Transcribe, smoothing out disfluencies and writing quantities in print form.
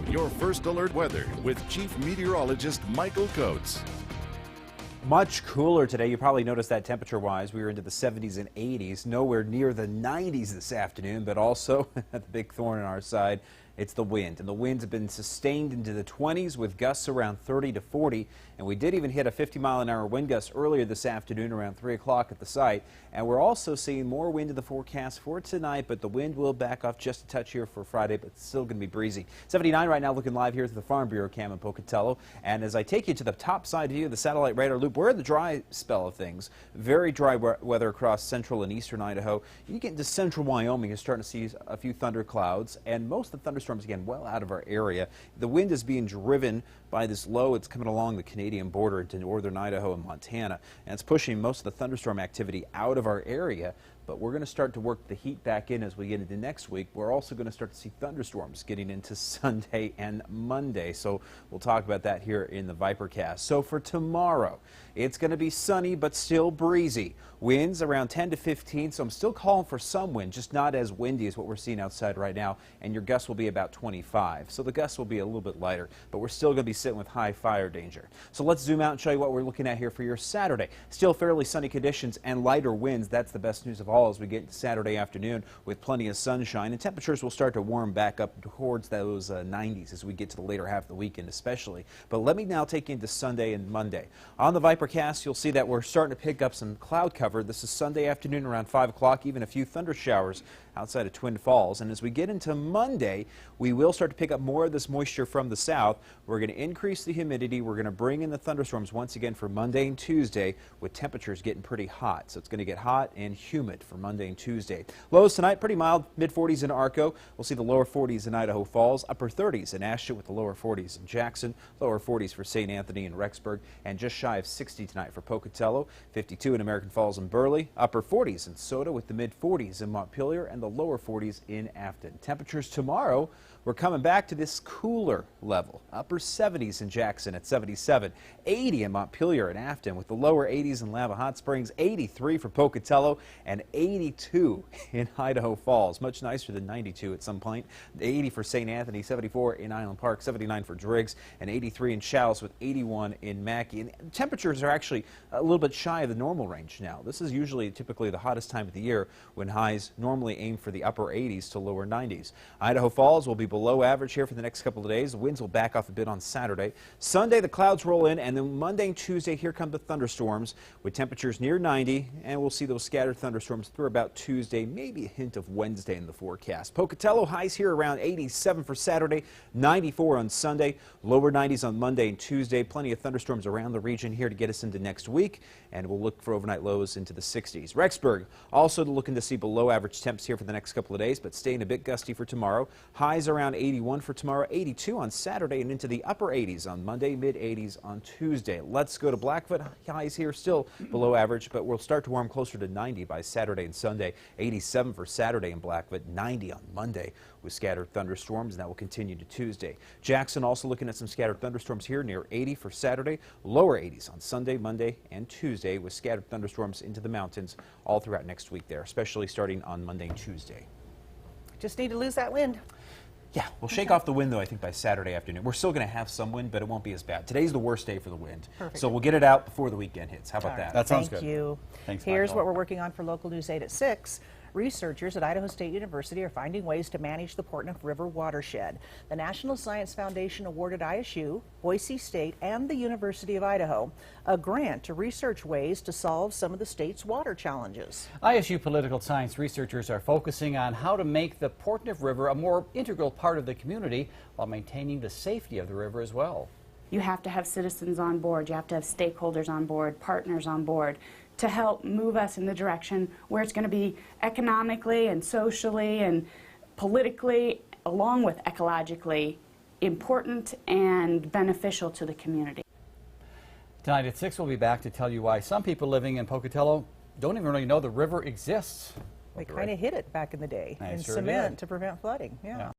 your first alert weather with Chief Meteorologist Michael Coates. Much cooler today. You probably noticed that temperature-wise. We were into the 70s and 80s, nowhere near the 90s this afternoon, but also the big thorn on our side. It's the wind, and the winds have been sustained into the 20s with gusts around 30 to 40, and we did even hit a 50-mile-an-hour wind gust earlier this afternoon around 3 o'clock at the site. And we're also seeing more wind in the forecast for tonight, but the wind will back off just a touch here for Friday, but it's still going to be breezy. 79 right now, looking live here at the Farm Bureau cam in Pocatello. And as I take you to the top side view of the satellite radar loop, we're in the dry spell of things. Very dry weather across central and eastern Idaho. You get into central Wyoming, you're starting to see a few thunder clouds, and most of the thunderstorms, again, well out of our area. The wind is being driven by this low. It's coming along the Canadian border into northern Idaho and Montana, and it's pushing most of the thunderstorm activity out of our area. But we're going to start to work the heat back in as we get into next week. We're also going to start to see thunderstorms getting into Sunday and Monday. So we'll talk about that here in the Vipercast. So for tomorrow, it's going to be sunny but still breezy. Winds around 10 to 15, so I'm still calling for some wind, just not as windy as what we're seeing outside right now. And your gusts will be about 25. So the gusts will be a little bit lighter, but we're still going to be sitting with high fire danger. So let's zoom out and show you what we're looking at here for your Saturday. Still fairly sunny conditions and lighter winds. That's the best news of all as we get into Saturday afternoon with plenty of sunshine, and temperatures will start to warm back up towards those 90s as we get to the later half of the weekend especially. But let me now take you into Sunday and Monday. On the Vipercast, you'll see that we're starting to pick up some cloud cover. This is Sunday afternoon around 5 o'clock, even a few thunder showers outside of Twin Falls. And as we get into Monday, we will start to pick up more of this moisture from the south. We're going to increase the humidity. We're going to bring in the thunderstorms once again for Monday and Tuesday, with temperatures getting pretty hot. So it's going to get hot and humid for Monday and Tuesday. Lows tonight, pretty mild, mid-40s in Arco. We'll see the lower 40s in Idaho Falls, upper 30s in Ashton with the lower 40s in Jackson, lower 40s for St. Anthony and Rexburg, and just shy of 60 tonight for Pocatello, 52 in American Falls and Burley, upper 40s in Soda with the mid-40s in Montpelier, and the lower 40s in Afton. Temperatures tomorrow, we're coming back to this cooler level. Upper 70s in Jackson at 77, 80 in Montpelier and Afton with the lower 80s in Lava Hot Springs, 83 for Pocatello, and 82 in Idaho Falls. Much nicer than 92 at some point. 80 for St. Anthony, 74 in Island Park, 79 for Driggs, and 83 in Challis with 81 in Mackey. And temperatures are actually a little bit shy of the normal range now. This is usually typically the hottest time of the year when highs normally aim for the upper 80s to lower 90s. Idaho Falls will be below average here for the next couple of days. The winds will back off a bit on Saturday. Sunday, the clouds roll in, and then Monday and Tuesday, here come the thunderstorms with temperatures near 90, and we'll see those scattered thunderstorms through about Tuesday, maybe a hint of Wednesday in the forecast. Pocatello highs here around 87 for Saturday, 94 on Sunday, lower 90s on Monday and Tuesday. Plenty of thunderstorms around the region here to get us into next week, and we'll look for overnight lows into the 60s. Rexburg also looking to see below average temps here for the next couple of days, but staying a bit gusty for tomorrow. Highs around 81 for tomorrow, 82 on Saturday, and into the upper 80s on Monday, mid 80s on Tuesday. Let's go to Blackfoot. Highs here still below average, but we'll start to warm closer to 90 by Saturday and Sunday. 87 for Saturday in Blackfoot, 90 on Monday with scattered thunderstorms, and that will continue to Tuesday. Jackson also looking at some scattered thunderstorms here, near 80 for Saturday, lower 80s on Sunday, Monday, and Tuesday with scattered thunderstorms into the mountains all throughout next week there, especially starting on Monday and Tuesday. Just need to lose that wind. Yeah, we'll shake off the wind, though, I think, by Saturday afternoon. We're still going to have some wind, but it won't be as bad. Today's the worst day for the wind. Perfect. So we'll get it out before the weekend hits. How about that? That sounds good. Thank you. Thanks, Here's Michael. what we're working on for Local News 8 at 6. Researchers at Idaho State University are finding ways to manage the Portneuf River watershed. The National Science Foundation awarded ISU, Boise State, and the University of Idaho a grant to research ways to solve some of the state's water challenges. ISU political science researchers are focusing on how to make the Portneuf River a more integral part of the community while maintaining the safety of the river as well. You have to have citizens on board, you have to have stakeholders on board, partners on board, to help move us in the direction where it's going to be economically and socially and politically, along with ecologically, important and beneficial to the community. Tonight at 6, we'll be back to tell you why some people living in Pocatello don't even really know the river exists. They kind of hid it back in the day in sure cement did. to prevent flooding. Yeah.